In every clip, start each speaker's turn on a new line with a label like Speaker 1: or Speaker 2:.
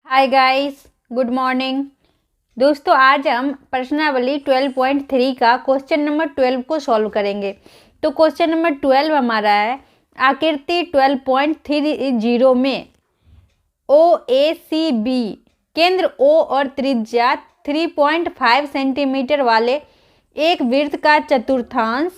Speaker 1: Hi guys, good morning. दोस्तों, आज हम प्रश्नावली 12.3 का क्वेश्चन नंबर 12 को सॉल्व करेंगे। तो क्वेश्चन नंबर 12 हमारा है, आकृति 12.30 में OACB केंद्र O और त्रिज्या 3.5 सेंटीमीटर वाले एक वृत्त का चतुर्थांश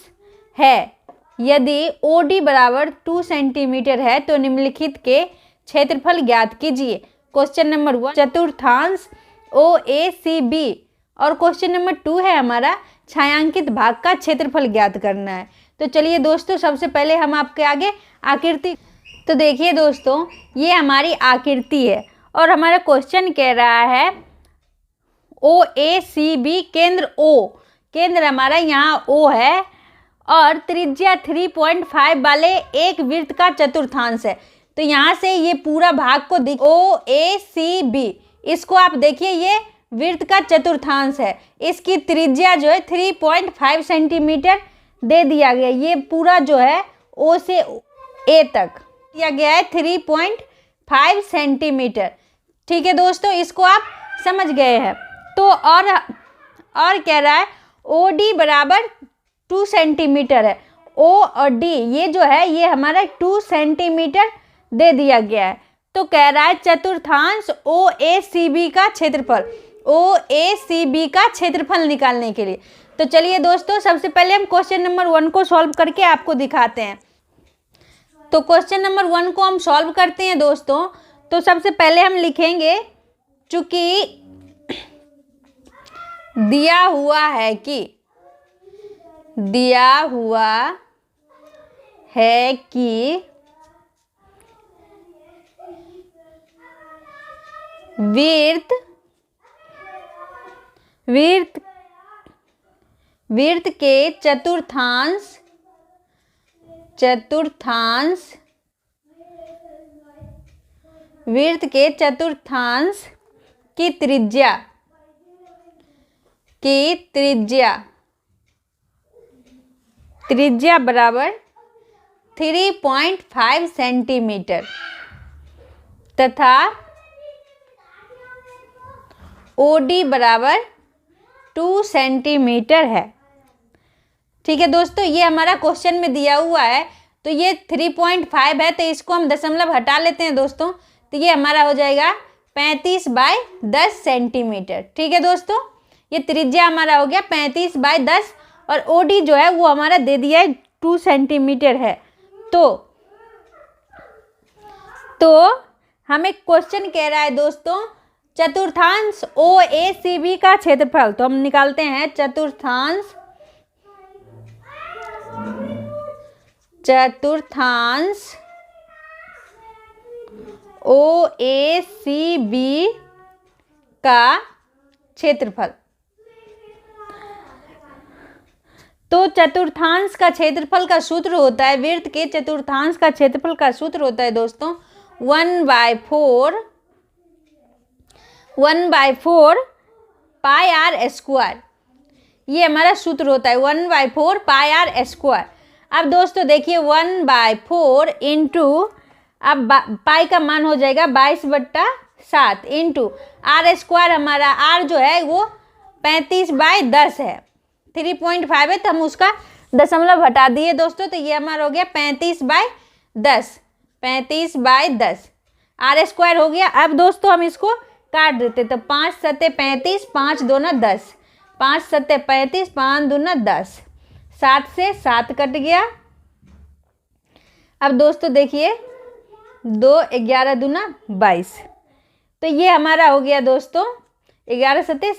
Speaker 1: है। यदि OD बराबर 2 सेंटीमीटर है तो निम्नलिखित के क्षेत्रफल ज्ञात कीजिए। क्वेश्चन नंबर 1 चतुर्थांश OACB और क्वेश्चन नंबर 2 है हमारा छायांकित भाग का क्षेत्रफल ज्ञात करना है। तो चलिए दोस्तों, सबसे पहले हम आपके आगे आकृति। तो देखिए दोस्तों, ये हमारी आकृति है और हमारा क्वेश्चन कह रहा है OACB केंद्र O, केंद्र हमारा यहाँ O है और त्रिज्या 3.5 वाले एक वृत्त का चतुर्थांश है। तो यहाँ से ये पूरा भाग को OACB, इसको आप देखिए, ये वृत्त का चतुर्थांश है। इसकी त्रिज्या जो है 3.5 सेंटीमीटर दे दिया गया। ये पूरा जो है O से A तक दिया गया है 3.5 सेंटीमीटर। ठीक है दोस्तों, इसको आप समझ गए हैं। तो और कह रहा है OD बराबर 2 सेंटीमीटर है। O और D ये जो है ये हमारा 2 सेंटीमीटर दे दिया गया है। तो कह रहा है चतुर्थांश OACB का क्षेत्रफल, OACB का क्षेत्रफल निकालने के लिए। तो चलिए दोस्तों, सबसे पहले हम क्वेश्चन नंबर 1 को सॉल्व करके आपको दिखाते हैं। तो क्वेश्चन नंबर 1 को हम सॉल्व करते हैं दोस्तों। तो सबसे पहले हम लिखेंगे, चूंकि दिया हुआ है कि वृत्त के चतुर्थांश की त्रिज्या बराबर 3.5 सेंटीमीटर तथा OD बराबर 2 सेंटीमीटर है। ठीक है दोस्तों, ये हमारा क्वेश्चन में दिया हुआ है। तो ये 3.5 है, तो इसको हम दशमलव हटा लेते हैं दोस्तों। तो ये हमारा हो जाएगा 35/10 सेंटीमीटर। ठीक है दोस्तों, ये त्रिज्या हमारा हो गया 35/10 और OD जो है वो हमारा दे दिया है 2 सेंटीमीटर है। तो हमें क्वेश्चन कह रहा है दोस्तों चतुर्थांश OACB का क्षेत्रफल। तो हम निकालते हैं चतुर्थांश OACB का क्षेत्रफल। तो चतुर्थांश का क्षेत्रफल का सूत्र होता है, वृत्त के चतुर्थांश का क्षेत्रफल का सूत्र होता है दोस्तों 1/4 पाई आर स्क्वायर। ये हमारा सूत्र होता है 1/4 पाई आर स्क्वायर। अब दोस्तों देखिए 1/4 इंटू, अब पाई का मान हो जाएगा 22/7 इंटू आर स्क्वायर। हमारा आर जो है वो 35/10 है, 3.5 है, तो हम उसका दशमलव हटा दिए दोस्तों। तो ये हमारा हो गया 35/10 आर स्क्वायर हो गया। अब दोस्तों हम इसको काट देते, तो 5 सत्ते 35, 5 दूना 10, 5 सत्ते 35, 5 दूना 10, 7 से 7 कट गया। अब दोस्तों देखिए 2 11 दूना 22। तो ये हमारा हो गया दोस्तों 11 सत्ते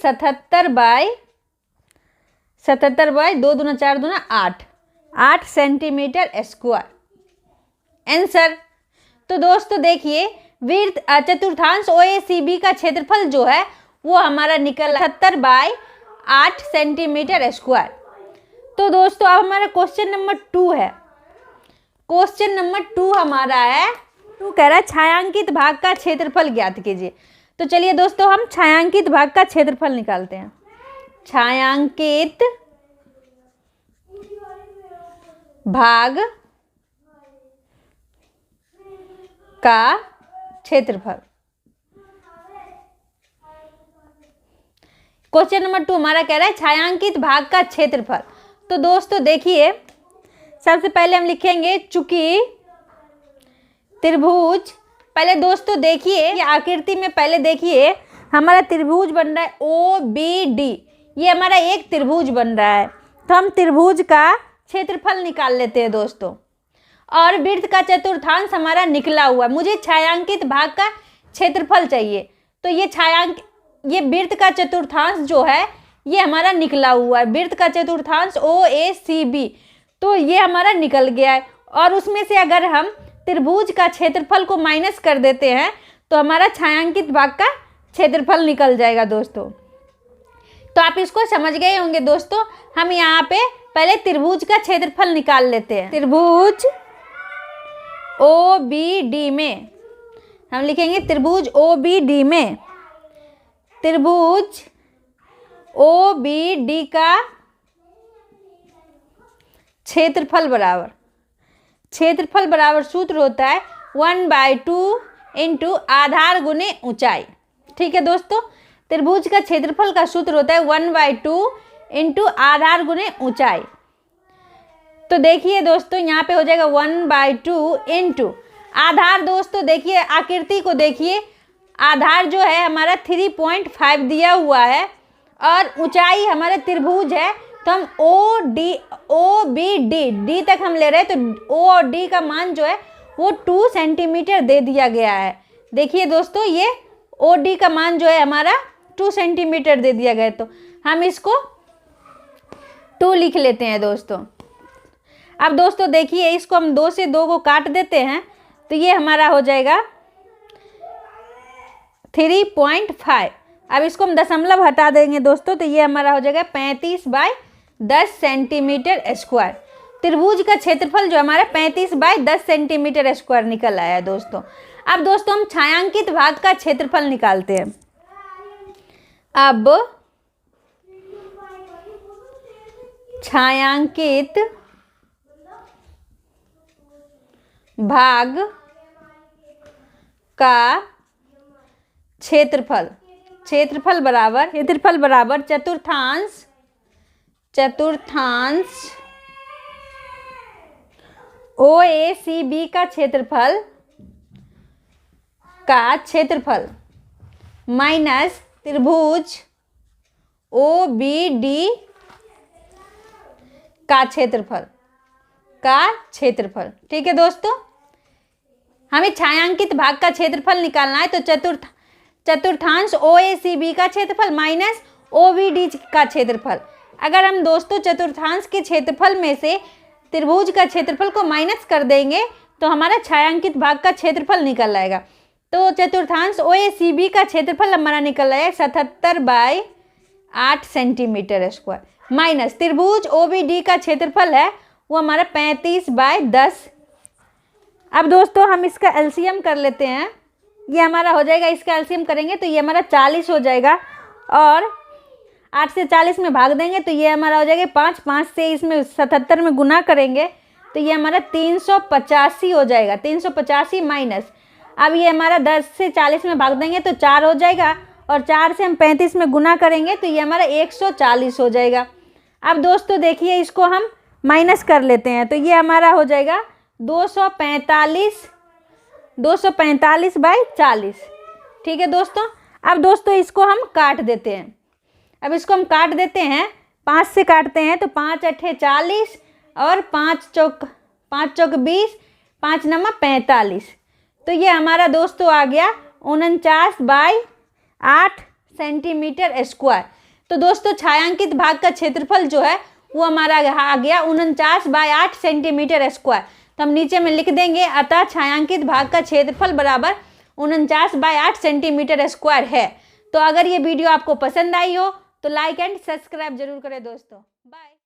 Speaker 1: 77/2 दूना 4 दूना 8 सेंटीमीटर स्क्वायर आंसर। तो दोस्तों देखिए वृत्त चतुर्थांश OACB का क्षेत्रफल जो है वो हमारा निकल 77/8 सेंटीमीटर स्क्वायर। तो दोस्तों अब हमारा क्वेश्चन नंबर 2 है। क्वेश्चन नंबर 2 हमारा है, 2 कह रहा है छायांकित भाग का क्षेत्रफल ज्ञात कीजिए। तो चलिए दोस्तों हम छायांकित भाग का क्षेत्रफल निकालते हैं। छायांकित भाग का क्षेत्रफल। क्वेश्चन नंबर 2 हमारा कह रहा है छायांकित भाग का क्षेत्रफल। तो दोस्तों देखिए, सबसे पहले हम लिखेंगे चूंकि त्रिभुज, पहले दोस्तों देखिए ये आकृति में, पहले देखिए हमारा त्रिभुज बन रहा है OBD, ये हमारा एक त्रिभुज बन रहा है। तो हम त्रिभुज का क्षेत्रफल निकाल लेते हैं दोस्तों, और वृत्त का चतुर्थांश हमारा निकला हुआ है। मुझे छायांकित भाग का क्षेत्रफल चाहिए, तो ये वृत्त का चतुर्थांश जो है ये हमारा निकला हुआ है। वृत्त का चतुर्थांश OACB, तो ये हमारा निकल गया है। और उसमें से अगर हम त्रिभुज का क्षेत्रफल को माइनस कर देते हैं तो हमारा छायांकित भाग का क्षेत्रफल निकल जाएगा दोस्तों। तो आप इसको समझ गए होंगे दोस्तों। हम यहाँ पे पहले त्रिभुज का क्षेत्रफल निकाल लेते हैं। त्रिभुज OBD में हम लिखेंगे, त्रिभुज OBD में, त्रिभुज OBD का क्षेत्रफल बराबर सूत्र होता है 1/2 इंटू आधार गुने ऊंचाई। ठीक है दोस्तों, त्रिभुज का क्षेत्रफल का सूत्र होता है 1/2 इंटू आधार गुने ऊंचाई। तो देखिए दोस्तों यहाँ पे हो जाएगा 1/2 इंटू आधार। दोस्तों देखिए आकृति को देखिए, आधार जो है हमारा 3.5 दिया हुआ है और ऊंचाई हमारा त्रिभुज है। तो हम OBD तक हम ले रहे हैं, तो O और D का मान जो है वो 2 सेंटीमीटर दे दिया गया है। देखिए दोस्तों ये OD का मान जो है हमारा 2 सेंटीमीटर दे दिया गया है, तो हम इसको 2 लिख लेते हैं दोस्तों। अब दोस्तों देखिए इसको हम 2 से 2 को काट देते हैं, तो ये हमारा हो जाएगा 3.5। अब इसको हम दशमलव हटा देंगे दोस्तों, तो ये हमारा हो जाएगा 35/10 सेंटीमीटर स्क्वायर। त्रिभुज का क्षेत्रफल जो हमारा 35/10 सेंटीमीटर स्क्वायर निकल आया है दोस्तों। अब दोस्तों हम छायांकित भाग का क्षेत्रफल निकालते हैं। अब छायांकित भाग का क्षेत्रफल बराबर चतुर्थांश OACB का क्षेत्रफल माइनस त्रिभुज OBD का क्षेत्रफल। ठीक है दोस्तों, हमें छायांकित भाग का क्षेत्रफल निकालना है, तो चतुर्थांश OACB का क्षेत्रफल माइनस OBD का क्षेत्रफल। अगर हम दोस्तों चतुर्थांश के क्षेत्रफल में से त्रिभुज का क्षेत्रफल को माइनस कर देंगे तो हमारा छायांकित भाग का क्षेत्रफल निकल आएगा। तो चतुर्थांश OACB का क्षेत्रफल हमारा निकल आया 77/8 सेंटीमीटर स्क्वायर, माइनस त्रिभुज OBD का क्षेत्रफल है वो हमारा 35/10। अब दोस्तों हम इसका एलसीएम कर लेते हैं। ये हमारा हो जाएगा, इसका एलसीएम करेंगे तो ये हमारा 40 हो जाएगा, और 8 से 40 में भाग देंगे तो ये हमारा हो जाएगा 5 से इसमें 77 में गुना करेंगे तो ये हमारा 385 हो जाएगा। 385 माइनस, अब ये हमारा 10 से 40 में भाग देंगे तो 4 हो जाएगा, और 4 से हम 35 में गुना करेंगे तो ये हमारा 140 हो जाएगा। अब दोस्तों देखिए इसको हम माइनस कर लेते हैं, तो ये हमारा हो जाएगा 245/40। ठीक है दोस्तों, अब दोस्तों इसको हम काट देते हैं। अब इसको हम काट देते हैं, 5 से काटते हैं तो 5 8 40 और 5 चौक 20, 5 9 45। तो ये हमारा दोस्तों आ गया 49/8 सेंटीमीटर स्क्वायर। तो दोस्तों छायांकित भाग का क्षेत्रफल जो है वो हमारा आ गया 49/8 सेंटीमीटर स्क्वायर। तो हम नीचे में लिख देंगे, अतः छायांकित भाग का क्षेत्रफल बराबर 49/8 सेंटीमीटर स्क्वायर है। तो अगर ये वीडियो आपको पसंद आई हो तो लाइक एंड सब्सक्राइब जरूर करें दोस्तों। बाय।